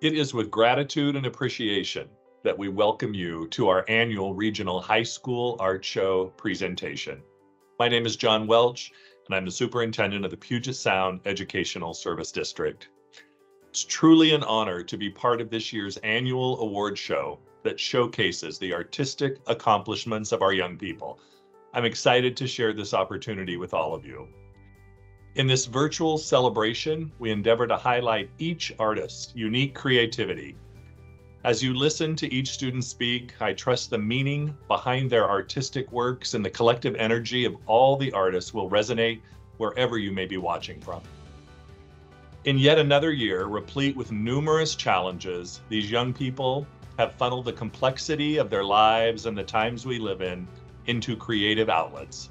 It is with gratitude and appreciation that we welcome you to our annual Regional High School Art Show presentation. My name is John Welch, and I'm the superintendent of the Puget Sound Educational Service District. It's truly an honor to be part of this year's annual award show that showcases the artistic accomplishments of our young people. I'm excited to share this opportunity with all of you. In this virtual celebration, we endeavor to highlight each artist's unique creativity. As you listen to each student speak, I trust the meaning behind their artistic works and the collective energy of all the artists will resonate wherever you may be watching from. In yet another year, replete with numerous challenges, these young people have funneled the complexity of their lives and the times we live in into creative outlets.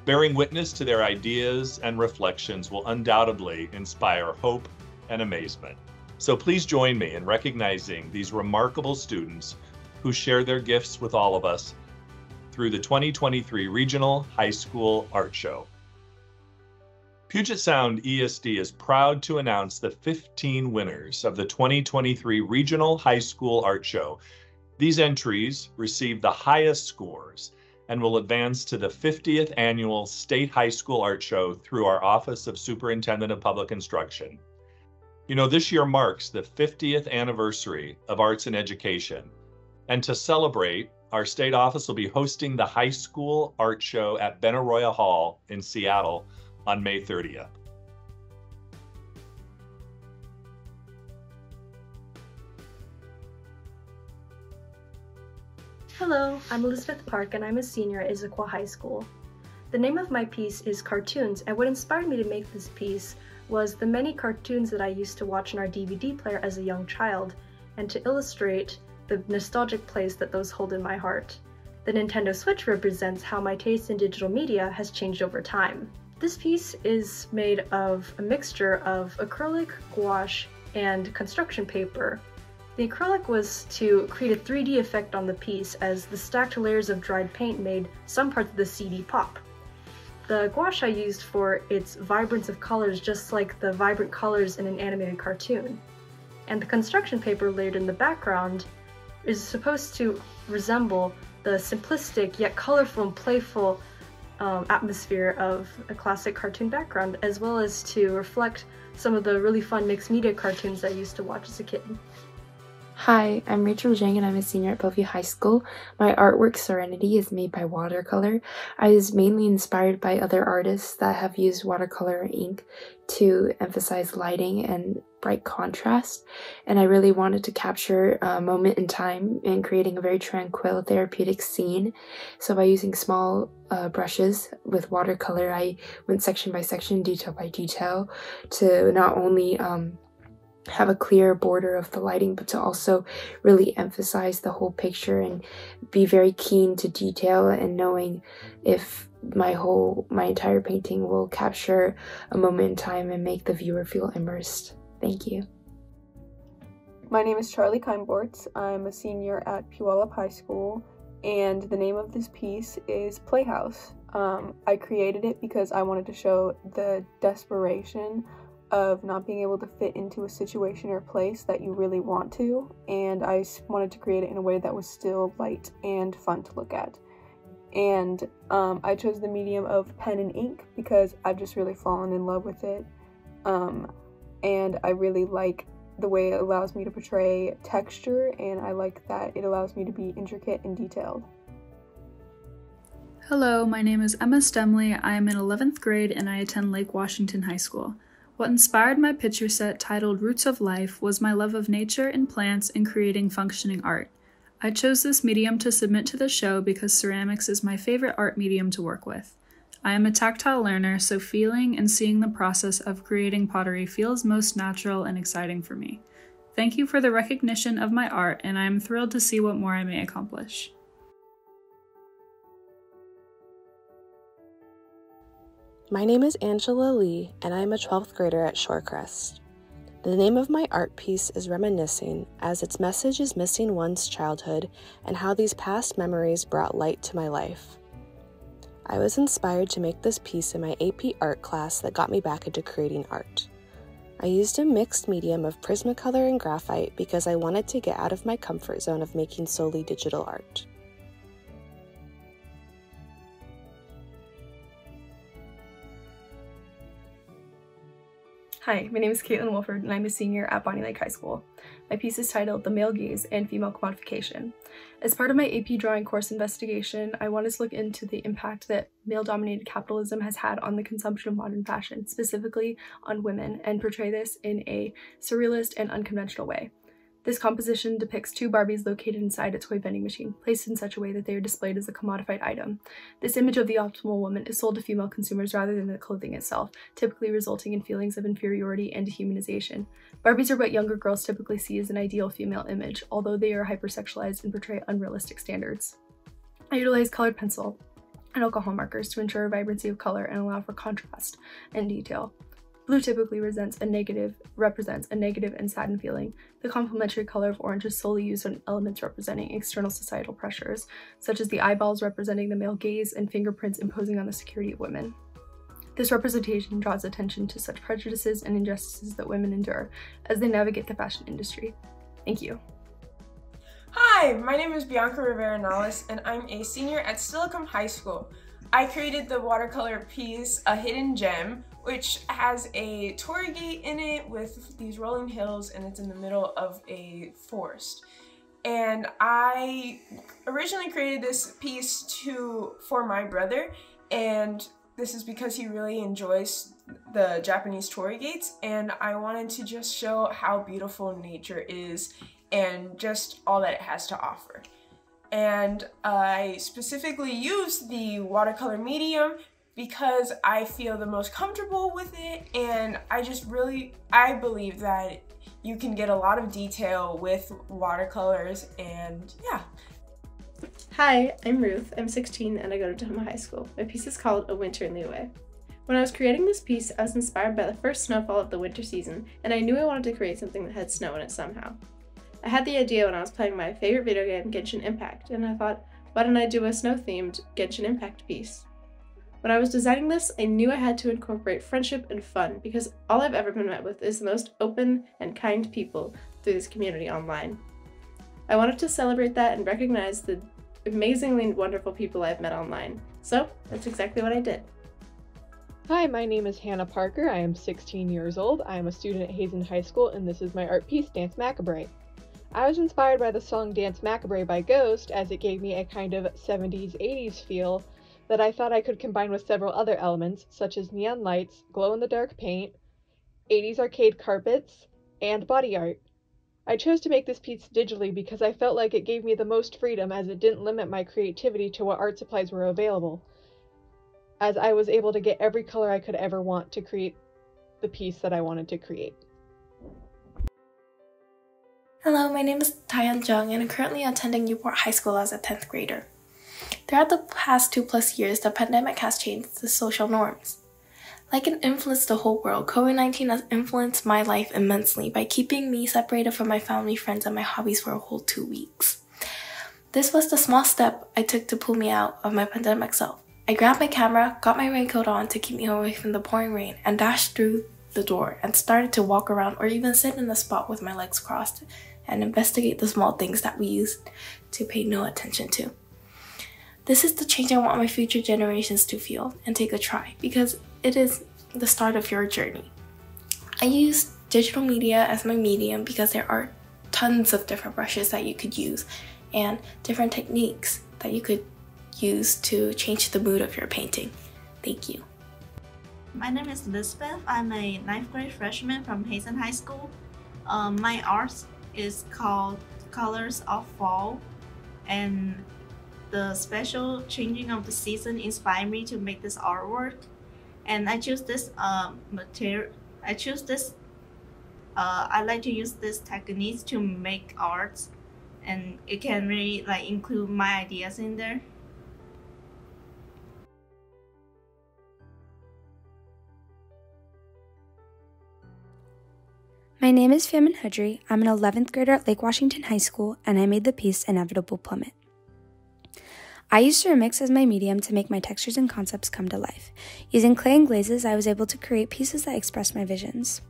Bearing witness to their ideas and reflections will undoubtedly inspire hope and amazement. So please join me in recognizing these remarkable students who share their gifts with all of us through the 2023 Regional High School Art Show. Puget Sound ESD is proud to announce the 15 winners of the 2023 Regional High School Art Show. These entries received the highest scores and will advance to the 50th Annual State High School Art Show through our Office of Superintendent of Public Instruction. You know, this year marks the 50th anniversary of Arts in Education, and to celebrate, our state office will be hosting the High School Art Show at Benaroya Hall in Seattle on May 30th. Hello, I'm Elizabeth Park and I'm a senior at Issaquah High School. The name of my piece is Cartoons, and what inspired me to make this piece was the many cartoons that I used to watch in our DVD player as a young child, and to illustrate the nostalgic place that those hold in my heart. The Nintendo Switch represents how my taste in digital media has changed over time. This piece is made of a mixture of acrylic, gouache, and construction paper. The acrylic was to create a 3D effect on the piece, as the stacked layers of dried paint made some parts of the CD pop. The gouache I used for its vibrance of colors, just like the vibrant colors in an animated cartoon. And the construction paper layered in the background is supposed to resemble the simplistic yet colorful and playful atmosphere of a classic cartoon background, as well as to reflect some of the really fun mixed media cartoons I used to watch as a kid. Hi, I'm Rachel Zhang and I'm a senior at Bellevue High School. My artwork Serenity is made by watercolor. I was mainly inspired by other artists that have used watercolor ink to emphasize lighting and bright contrast, and I really wanted to capture a moment in time in creating a very tranquil, therapeutic scene. So by using small brushes with watercolor, I went section by section, detail by detail, to not only have a clear border of the lighting, but to also really emphasize the whole picture and be very keen to detail and knowing if my entire painting will capture a moment in time and make the viewer feel immersed. Thank you. My name is Charlie Kinebortz. I'm a senior at Puyallup High School, and the name of this piece is Playhouse. I created it because I wanted to show the desperation of not being able to fit into a situation or place that you really want to, and I wanted to create it in a way that was still light and fun to look at. And I chose the medium of pen and ink because I've just really fallen in love with it, and I really like the way it allows me to portray texture, and I like that it allows me to be intricate and detailed. Hello, my name is Emma Stemley. I am in 11th grade and I attend Lake Washington High School. What inspired my picture set titled Roots of Life was my love of nature and plants and creating functioning art. I chose this medium to submit to the show because ceramics is my favorite art medium to work with. I am a tactile learner, so feeling and seeing the process of creating pottery feels most natural and exciting for me. Thank you for the recognition of my art, and I am thrilled to see what more I may accomplish. My name is Angela Lee, and I am a 12th grader at Shorecrest. The name of my art piece is Reminiscing, as its message is missing one's childhood and how these past memories brought light to my life. I was inspired to make this piece in my AP art class that got me back into creating art. I used a mixed medium of Prismacolor and graphite because I wanted to get out of my comfort zone of making solely digital art. Hi, my name is Caitlin Wolford and I'm a senior at Bonnie Lake High School. My piece is titled The Male Gaze and Female Commodification. As part of my AP Drawing course investigation, I wanted to look into the impact that male-dominated capitalism has had on the consumption of modern fashion, specifically on women, and portray this in a surrealist and unconventional way. This composition depicts two Barbies located inside a toy vending machine, placed in such a way that they are displayed as a commodified item. This image of the optimal woman is sold to female consumers rather than the clothing itself, typically resulting in feelings of inferiority and dehumanization. Barbies are what younger girls typically see as an ideal female image, although they are hypersexualized and portray unrealistic standards. I utilize colored pencil and alcohol markers to ensure vibrancy of color and allow for contrast and detail. Blue typically represents a negative and saddened feeling. The complementary color of orange is solely used on elements representing external societal pressures, such as the eyeballs representing the male gaze and fingerprints imposing on the security of women. This representation draws attention to such prejudices and injustices that women endure as they navigate the fashion industry. Thank you. Hi, my name is Bianca Rivera-Nales and I'm a senior at Steilacoom High School. I created the watercolor piece, A Hidden Gem, which has a torii gate in it with these rolling hills and it's in the middle of a forest. And I originally created this piece for my brother, and this is because he really enjoys the Japanese torii gates, and I wanted to just show how beautiful nature is and just all that it has to offer. And I specifically used the watercolor medium because I feel the most comfortable with it, and I believe that you can get a lot of detail with watercolors, and yeah. Hi, I'm Ruth. I'm 16 and I go to Tacoma High School. My piece is called A Winter in Liyue. When I was creating this piece, I was inspired by the first snowfall of the winter season, and I knew I wanted to create something that had snow in it somehow. I had the idea when I was playing my favorite video game, Genshin Impact, and I thought, why don't I do a snow-themed Genshin Impact piece? When I was designing this, I knew I had to incorporate friendship and fun because all I've ever been met with is the most open and kind people through this community online. I wanted to celebrate that and recognize the amazingly wonderful people I've met online. So that's exactly what I did. Hi, my name is Hannah Parker. I am 16 years old. I am a student at Hazen High School, and this is my art piece, Dance Macabre. I was inspired by the song Dance Macabre by Ghost, as it gave me a kind of 70s, 80s feel that I thought I could combine with several other elements, such as neon lights, glow-in-the-dark paint, 80s arcade carpets, and body art. I chose to make this piece digitally because I felt like it gave me the most freedom, as it didn't limit my creativity to what art supplies were available, as I was able to get every color I could ever want to create the piece that I wanted to create. Hello, my name is Taeyeon Jung and I'm currently attending Newport High School as a 10th grader. Throughout the past 2+ years, the pandemic has changed the social norms. Like it influenced the whole world, COVID-19 has influenced my life immensely by keeping me separated from my family, friends, and my hobbies for a whole 2 weeks. This was the small step I took to pull me out of my pandemic self. I grabbed my camera, got my raincoat on to keep me away from the pouring rain, and dashed through the door and started to walk around or even sit in a spot with my legs crossed and investigate the small things that we used to pay no attention to. This is the change I want my future generations to feel and take a try, because it is the start of your journey. I use digital media as my medium because there are tons of different brushes that you could use and different techniques that you could use to change the mood of your painting. Thank you. My name is Elizabeth. I'm a 9th grade freshman from Hazen High School. My art is called Colors of Fall, and the special changing of the season inspired me to make this artwork. And I choose this material. I like to use this techniques to make art, and it can really include my ideas in there. My name is Fiamin Hudry. I'm an 11th grader at Lake Washington High School, and I made the piece Inevitable Plummet. I used ceramics as my medium to make my textures and concepts come to life. Using clay and glazes, I was able to create pieces that expressed my visions.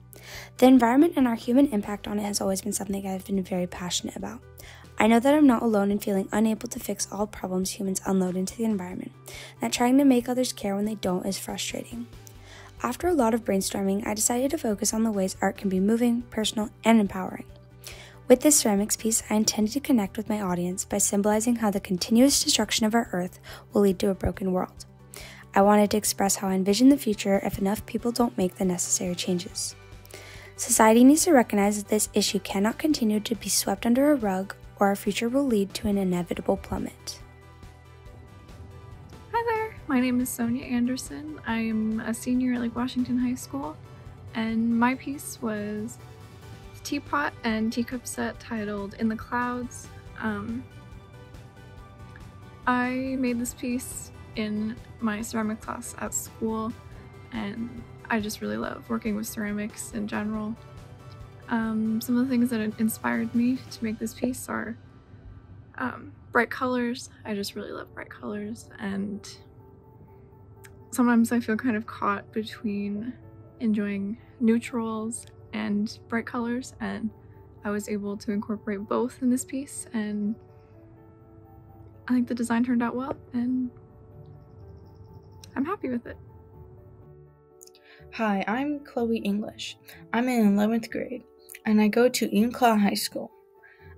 The environment and our human impact on it has always been something I've been very passionate about. I know that I'm not alone in feeling unable to fix all problems humans unload into the environment, and that trying to make others care when they don't is frustrating. After a lot of brainstorming, I decided to focus on the ways art can be moving, personal, and empowering. With this ceramics piece, I intended to connect with my audience by symbolizing how the continuous destruction of our Earth will lead to a broken world. I wanted to express how I envision the future if enough people don't make the necessary changes. Society needs to recognize that this issue cannot continue to be swept under a rug, or our future will lead to an inevitable plummet. Hi there, my name is Sonia Anderson. I am a senior at Lake Washington High School, and my piece was a teapot and teacup set titled In the Clouds. I made this piece in my ceramic class at school, and I just really love working with ceramics in general. Some of the things that inspired me to make this piece are bright colors. I just really love bright colors, and sometimes I feel kind of caught between enjoying neutrals and bright colors, and I was able to incorporate both in this piece, and I think the design turned out well, and I'm happy with it. Hi, I'm Chloe English. I'm in 11th grade, and I go to Enumclaw High School.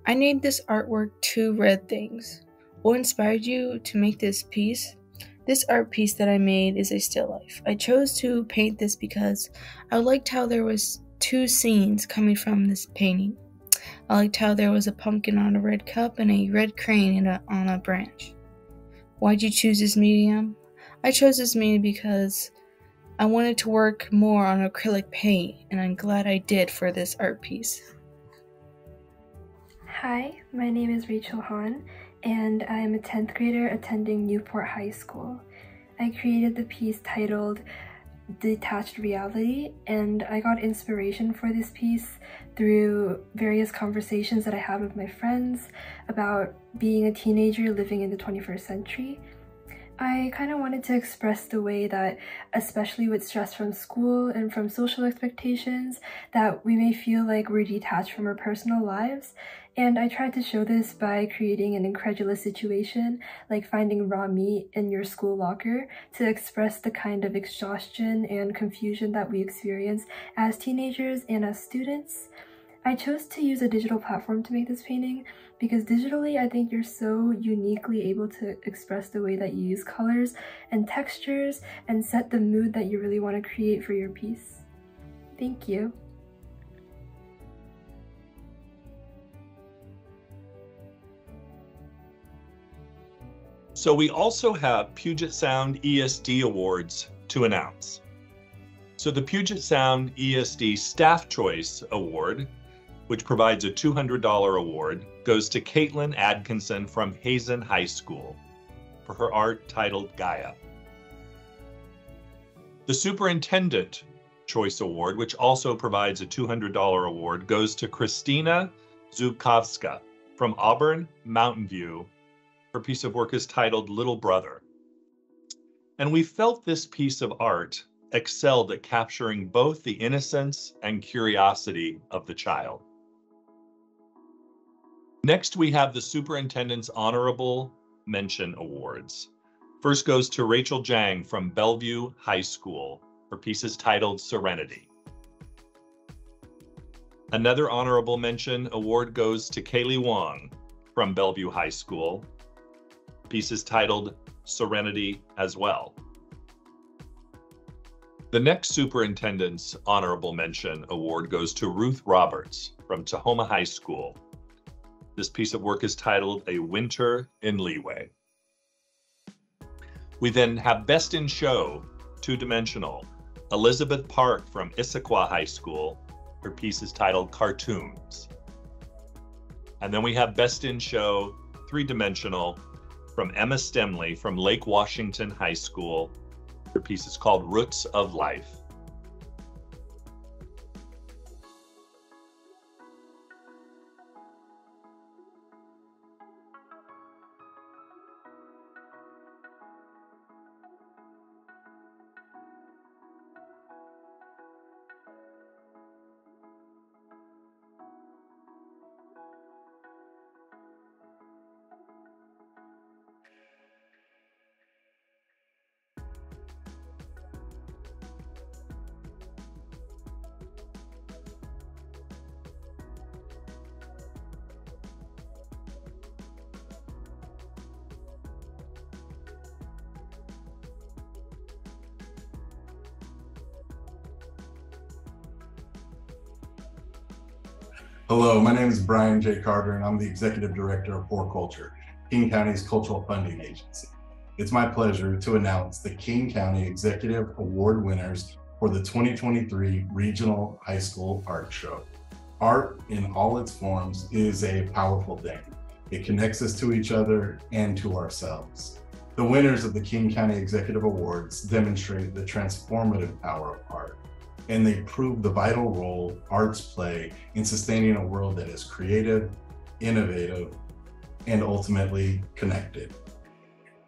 I named this artwork Two Red Things. What inspired you to make this piece? This art piece that I made is a still life. I chose to paint this because I liked how there was two scenes coming from this painting. I liked how there was a pumpkin on a red cup and a red crane on a branch. Why'd you choose this medium? I chose this medium because I wanted to work more on acrylic paint, and I'm glad I did for this art piece. Hi, my name is Rachel Hahn, and I am a 10th grader attending Newport High School. I created the piece titled Detached Reality, and I got inspiration for this piece through various conversations that I had with my friends about being a teenager living in the 21st century. I kind of wanted to express the way that, especially with stress from school and from social expectations, that we may feel like we're detached from our personal lives. And I tried to show this by creating an incredulous situation, like finding raw meat in your school locker, to express the kind of exhaustion and confusion that we experience as teenagers and as students. I chose to use a digital platform to make this painting because digitally I think you're so uniquely able to express the way that you use colors and textures and set the mood that you really want to create for your piece. Thank you. So we also have Puget Sound ESD Awards to announce. So the Puget Sound ESD Staff Choice Award, which provides a $200 award, goes to Caitlin Adkinson from Hazen High School for her art titled Gaia. The Superintendent Choice Award, which also provides a $200 award, goes to Christina Zubkowska from Auburn Mountain View. Her piece of work is titled Little Brother. And we felt this piece of art excelled at capturing both the innocence and curiosity of the child. Next, we have the Superintendent's Honorable Mention Awards. First goes to Rachel Jang from Bellevue High School. Her piece is titled Serenity. Another Honorable Mention award goes to Kaylee Wong from Bellevue High School. The piece is titled Serenity as well. The next Superintendent's Honorable Mention award goes to Ruth Roberts from Tahoma High School. This piece of work is titled A Winter in Leeway. We then have Best in Show, two-dimensional. Elizabeth Park from Issaquah High School. Her piece is titled Cartoons. And then we have Best in Show, three-dimensional, from Emma Stemley from Lake Washington High School. Her piece is called Roots of Life. Hello, my name is Brian J. Carter, and I'm the Executive Director of For Culture, King County's cultural funding agency. It's my pleasure to announce the King County Executive Award winners for the 2023 Regional High School Art Show. Art in all its forms is a powerful thing. It connects us to each other and to ourselves. The winners of the King County Executive Awards demonstrate the transformative power of art, and they prove the vital role arts play in sustaining a world that is creative, innovative, and ultimately connected.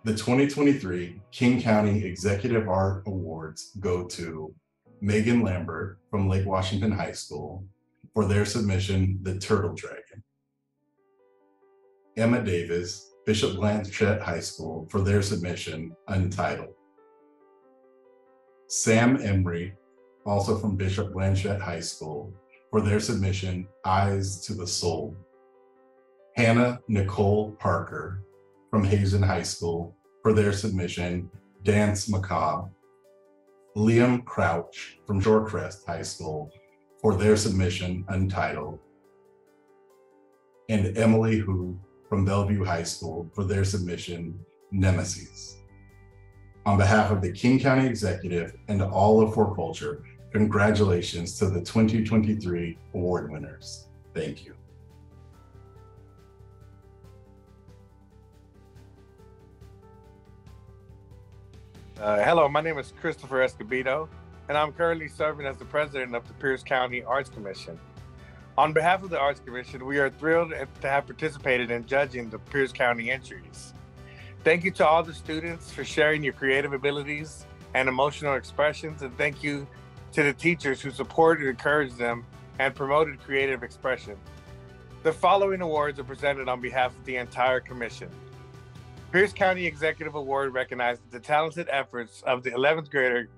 The 2023 King County Executive Art Awards go to Megan Lambert from Lake Washington High School for their submission, The Turtle Dragon. Emma Davis, Bishop Blanchet High School for their submission, Untitled. Sam Emery, also from Bishop Blanchet High School, for their submission, Eyes to the Soul. Hannah Nicole Parker from Hazen High School for their submission, Dance Macabre. Liam Crouch from Shorecrest High School for their submission, Untitled. And Emily Hu from Bellevue High School for their submission, Nemesis. On behalf of the King County Executive and all of For Culture, congratulations to the 2023 award winners. Thank you. Hello, my name is Christopher Escobedo, and I'm currently serving as the president of the Pierce County Arts Commission. On behalf of the Arts Commission, we are thrilled to have participated in judging the Pierce County entries. Thank you to all the students for sharing your creative abilities and emotional expressions, and thank you to the teachers who supported and encouraged them and promoted creative expression. The following awards are presented on behalf of the entire commission. Pierce County Executive Award recognizes the talented efforts of the 11th grader,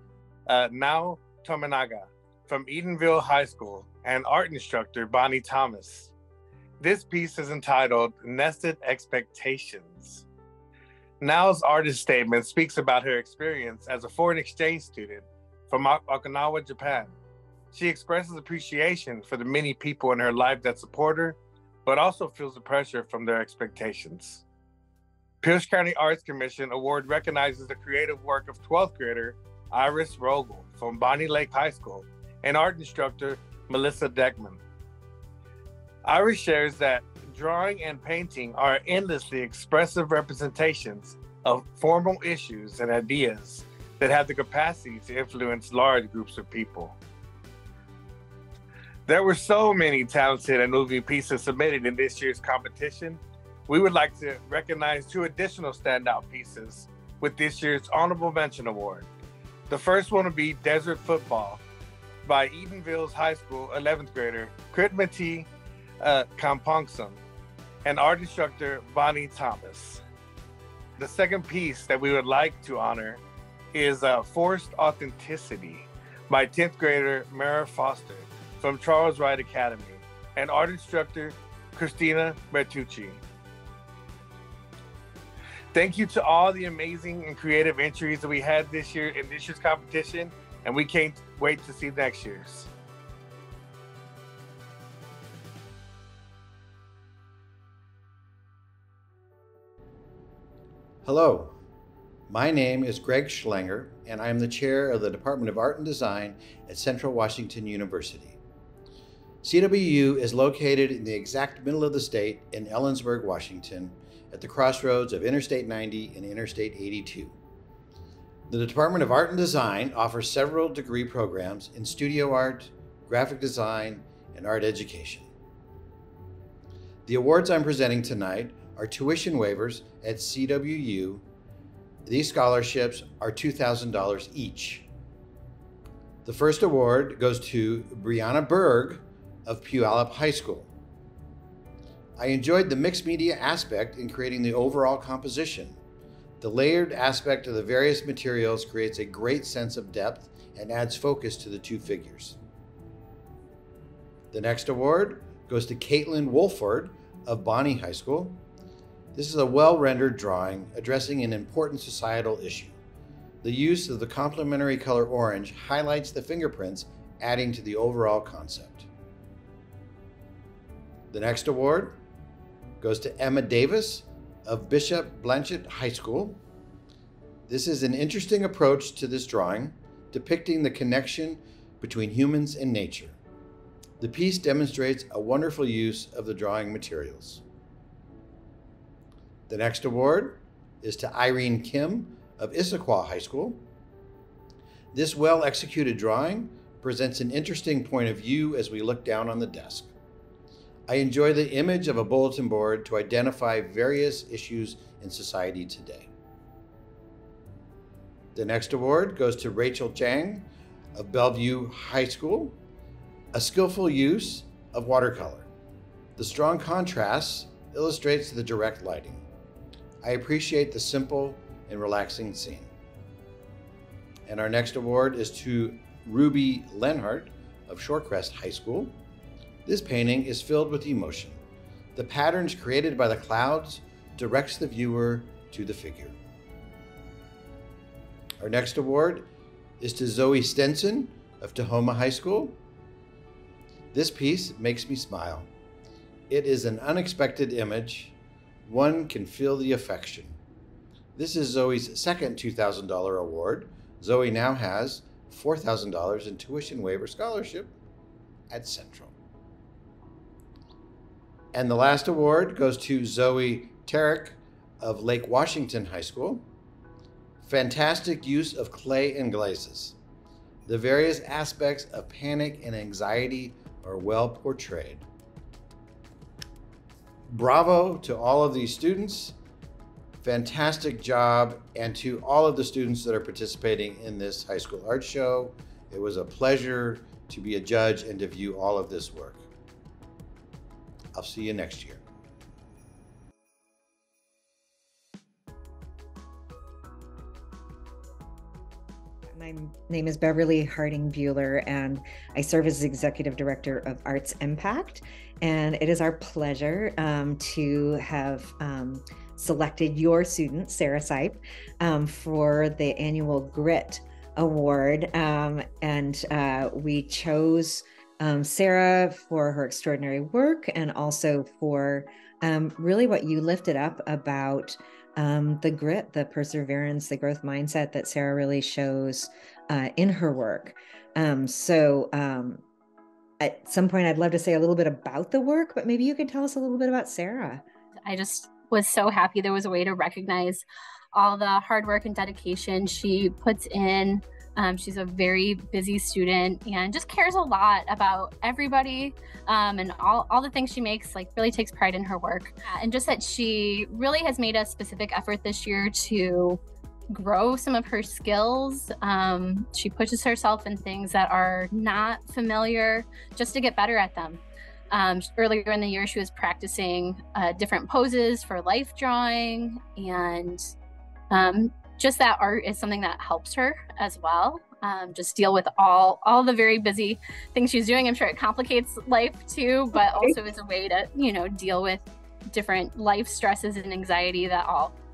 Nao Tominaga from Edenville High School and art instructor Bonnie Thomas. This piece is entitled Nested Expectations. Nao's artist statement speaks about her experience as a foreign exchange student from Okinawa, Japan. She expresses appreciation for the many people in her life that support her, but also feels the pressure from their expectations. Pierce County Arts Commission Award recognizes the creative work of 12th grader Iris Rogel from Bonnie Lake High School and art instructor Melissa Deckman. Iris shares that drawing and painting are endlessly expressive representations of formal issues and ideas that have the capacity to influence large groups of people. There were so many talented and moving pieces submitted in this year's competition. We would like to recognize 2 additional standout pieces with this year's Honorable Mention Award. The first one will be Desert Football by Edenville's High School 11th grader Kritmati Kampongson and art instructor Bonnie Thomas. The second piece that we would like to honor is Forced Authenticity by 10th grader Mara Foster from Charles Wright Academy and art instructor Christina Bertucci. Thank you to all the amazing and creative entries that we had this year in this year's competition, and we can't wait to see next year's. Hello, my name is Greg Schlanger, and I am the chair of the Department of Art and Design at Central Washington University. CWU is located in the exact middle of the state in Ellensburg, Washington, at the crossroads of Interstate 90 and Interstate 82. The Department of Art and Design offers several degree programs in studio art, graphic design, and art education. The awards I'm presenting tonight are tuition waivers at CWU. These scholarships are $2,000 each. The first award goes to Brianna Berg of Puyallup High School. I enjoyed the mixed media aspect in creating the overall composition. The layered aspect of the various materials creates a great sense of depth and adds focus to the 2 figures. The next award goes to Caitlin Wolford of Bonnie High School. This is a well-rendered drawing addressing an important societal issue. The use of the complementary color orange highlights the fingerprints, adding to the overall concept. The next award goes to Emma Davis of Bishop Blanchett High School. This is an interesting approach to this drawing, depicting the connection between humans and nature. The piece demonstrates a wonderful use of the drawing materials. The next award is to Irene Kim of Issaquah High School. This well-executed drawing presents an interesting point of view as we look down on the desk. I enjoy the image of a bulletin board to identify various issues in society today. The next award goes to Rachel Chang of Bellevue High School. A skillful use of watercolor. The strong contrast illustrates the direct lighting. I appreciate the simple and relaxing scene. And our next award is to Ruby Lenhart of Shorecrest High School. This painting is filled with emotion. The patterns created by the clouds directs the viewer to the figure. Our next award is to Zoe Stenson of Tahoma High School. This piece makes me smile. It is an unexpected image. One can feel the affection. This is Zoe's second $2,000 award. Zoe now has $4,000 in tuition waiver scholarship at Central. And the last award goes to Zoe Tarek of Lake Washington High School. Fantastic use of clay and glazes. The various aspects of panic and anxiety are well portrayed. Bravo to all of these students. Fantastic job. And to all of the students that are participating in this high school art show, it was a pleasure to be a judge and to view all of this work. I'll see you next year. My name is Beverly Harding Bueller, and I serve as Executive Director of Arts Impact. And it is our pleasure to have selected your student, Sarah Sipe, for the annual Grit Award. We chose Sarah for her extraordinary work and also for really what you lifted up about the grit, the perseverance, the growth mindset that Sarah really shows in her work. At some point, I'd love to say a little bit about the work, but maybe you could tell us a little bit about Sarah. I just was so happy there was a way to recognize all the hard work and dedication she puts in. She's a very busy student and just cares a lot about everybody and all the things she makes, like really takes pride in her work. And just that she really has made a specific effort this year to grow some of her skills. She pushes herself in things that are not familiar just to get better at them. Earlier in the year, she was practicing different poses for life drawing, and just that art is something that helps her as well. Just deal with all the very busy things she's doing. I'm sure it complicates life too, but also is a way to, deal with different life stresses and anxiety that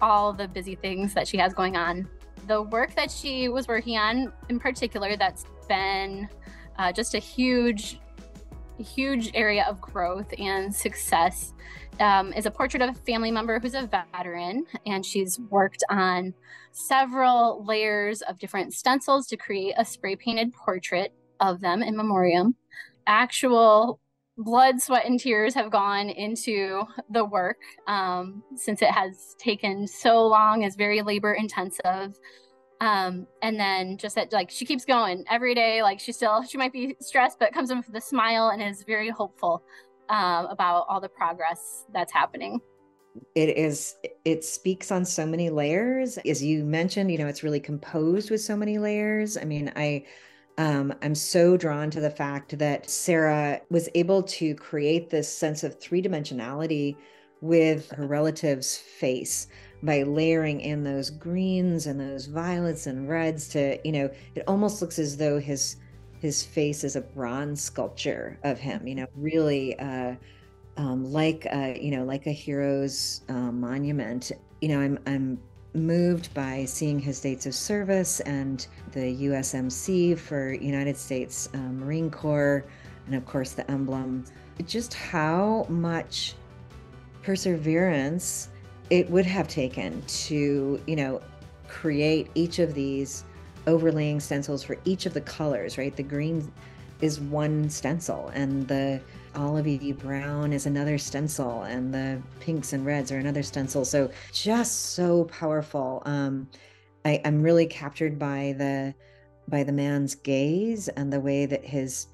all the busy things that she has going on. The work that she was working on in particular that's been just a huge area of growth and success is a portrait of a family member who's a veteran, and she's worked on several layers of different stencils to create a spray painted portrait of them in memoriam. Actual blood, sweat, and tears have gone into the work since it has taken so long, is very labor intensive. And then just that, like, she keeps going every day. Like she might be stressed, but comes in with a smile and is very hopeful about all the progress that's happening. It speaks on so many layers. As you mentioned, it's really composed with so many layers. I mean, I'm so drawn to the fact that Sarah was able to create this sense of three-dimensionality with her relative's face by layering in those greens and those violets and reds to, it almost looks as though his face is a bronze sculpture of him, really like a hero's monument. I'm moved by seeing his dates of service and the USMC for United States Marine Corps, and of course the emblem just how much perseverance it would have taken to, create each of these overlaying stencils for each of the colors, right? The green is one stencil, and the olivey brown is another stencil, and the pinks and reds are another stencil. So just so powerful. I'm really captured by the man's gaze and the way that his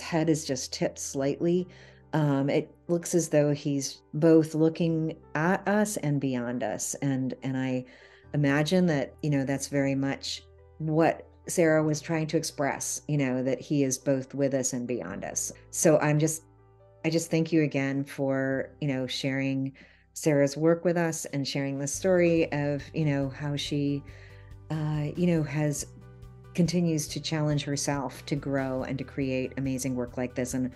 head is just tipped slightly. It looks as though he's both looking at us and beyond us. And I imagine that, that's very much what Sarah was trying to express, that he is both with us and beyond us. So I just thank you again for, sharing Sarah's work with us and sharing the story of, how she, continues to challenge herself to grow and to create amazing work like this. And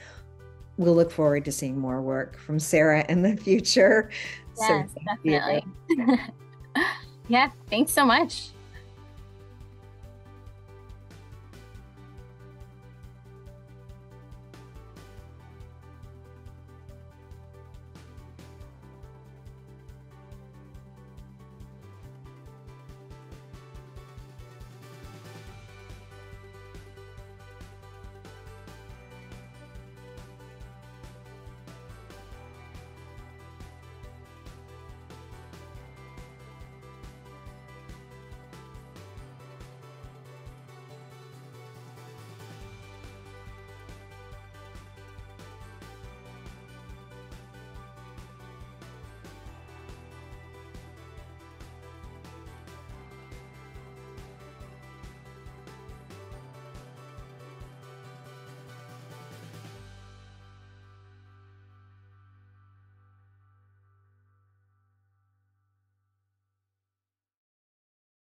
we'll look forward to seeing more work from Sarah in the future. Yes, So definitely. Yeah, thanks so much.